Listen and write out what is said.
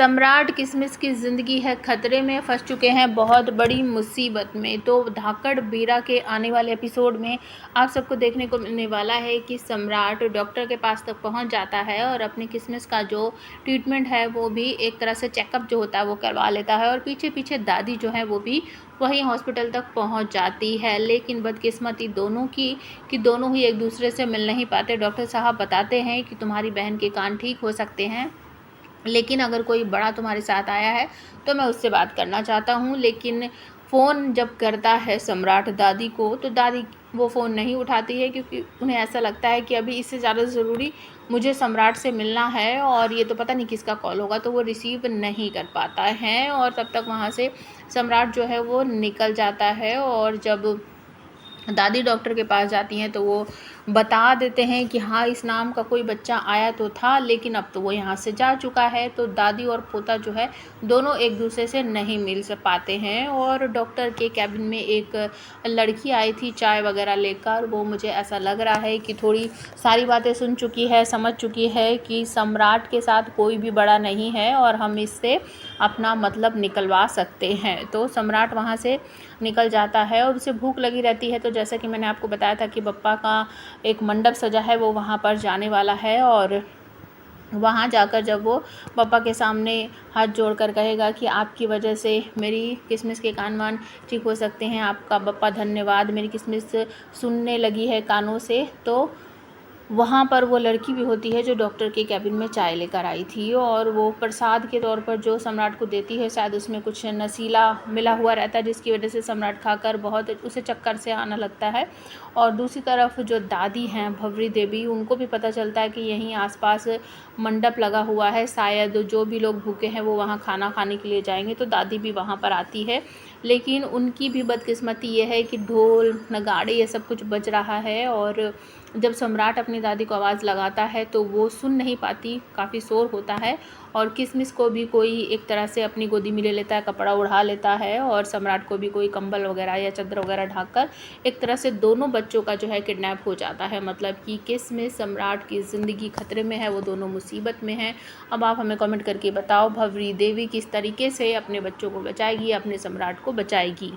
सम्राट किशमिश की ज़िंदगी है खतरे में, फंस चुके हैं बहुत बड़ी मुसीबत में। तो धाकड़ बीरा के आने वाले एपिसोड में आप सबको देखने को मिलने वाला है कि सम्राट डॉक्टर के पास तक पहुंच जाता है और अपनी किशमिश का जो ट्रीटमेंट है वो भी एक तरह से चेकअप जो होता है वो करवा लेता है। और पीछे पीछे दादी जो है वो भी वहीं हॉस्पिटल तक पहुंच जाती है। लेकिन बदकिस्मती दोनों की कि दोनों ही एक दूसरे से मिल नहीं पाते। डॉक्टर साहब बताते हैं कि तुम्हारी बहन के कान ठीक हो सकते हैं, लेकिन अगर कोई बड़ा तुम्हारे साथ आया है तो मैं उससे बात करना चाहता हूँ। लेकिन फ़ोन जब करता है सम्राट दादी को, तो दादी वो फ़ोन नहीं उठाती है, क्योंकि उन्हें ऐसा लगता है कि अभी इससे ज़्यादा ज़रूरी मुझे सम्राट से मिलना है और ये तो पता नहीं किसका कॉल होगा, तो वो रिसीव नहीं कर पाता है। और तब तक वहाँ से सम्राट जो है वो निकल जाता है। और जब दादी डॉक्टर के पास जाती हैं तो वो बता देते हैं कि हाँ, इस नाम का कोई बच्चा आया तो था, लेकिन अब तो वो यहाँ से जा चुका है। तो दादी और पोता जो है दोनों एक दूसरे से नहीं मिल पाते हैं। और डॉक्टर के कैबिन में एक लड़की आई थी चाय वगैरह लेकर। वो मुझे ऐसा लग रहा है कि थोड़ी सारी बातें सुन चुकी है, समझ चुकी है कि सम्राट के साथ कोई भी बड़ा नहीं है और हम इससे अपना मतलब निकलवा सकते हैं। तो सम्राट वहाँ से निकल जाता है और उसे भूख लगी रहती है। तो जैसा कि मैंने आपको बताया था कि बप्पा का एक मंडप सजा है, वो वहाँ पर जाने वाला है। और वहाँ जाकर जब वो बप्पा के सामने हाथ जोड़कर कहेगा कि आपकी वजह से मेरी किशमिश के कान वान ठीक हो सकते हैं, आपका बप्पा धन्यवाद, मेरी किशमिश सुनने लगी है कानों से। तो वहाँ पर वो लड़की भी होती है जो डॉक्टर के कैबिन में चाय लेकर आई थी, और वो प्रसाद के तौर पर जो सम्राट को देती है, शायद उसमें कुछ नशीला मिला हुआ रहता है, जिसकी वजह से सम्राट खाकर बहुत उसे चक्कर से आना लगता है। और दूसरी तरफ जो दादी हैं भंवरी देवी, उनको भी पता चलता है कि यहीं आसपास मंडप लगा हुआ है, शायद जो भी लोग भूखे हैं वो वहाँ खाना खाने के लिए जाएंगे। तो दादी भी वहाँ पर आती है, लेकिन उनकी भी बदकिस्मती ये है कि ढोल नगाड़े ये सब कुछ बज रहा है। और जब सम्राट अपनी दादी को आवाज़ लगाता है तो वो सुन नहीं पाती, काफ़ी शोर होता है। और किशमिश को भी कोई एक तरह से अपनी गोदी में ले लेता है, कपड़ा उड़ा लेता है, और सम्राट को भी कोई कंबल वगैरह या चादर वगैरह ढककर एक तरह से दोनों बच्चों का जो है किडनैप हो जाता है। मतलब कि किशमिश सम्राट की ज़िंदगी खतरे में है, वो दोनों मुसीबत में हैं। अब आप हमें कमेंट करके बताओ, भंवरी देवी किस तरीके से अपने बच्चों को बचाएगी, अपने सम्राट को बचाएगी।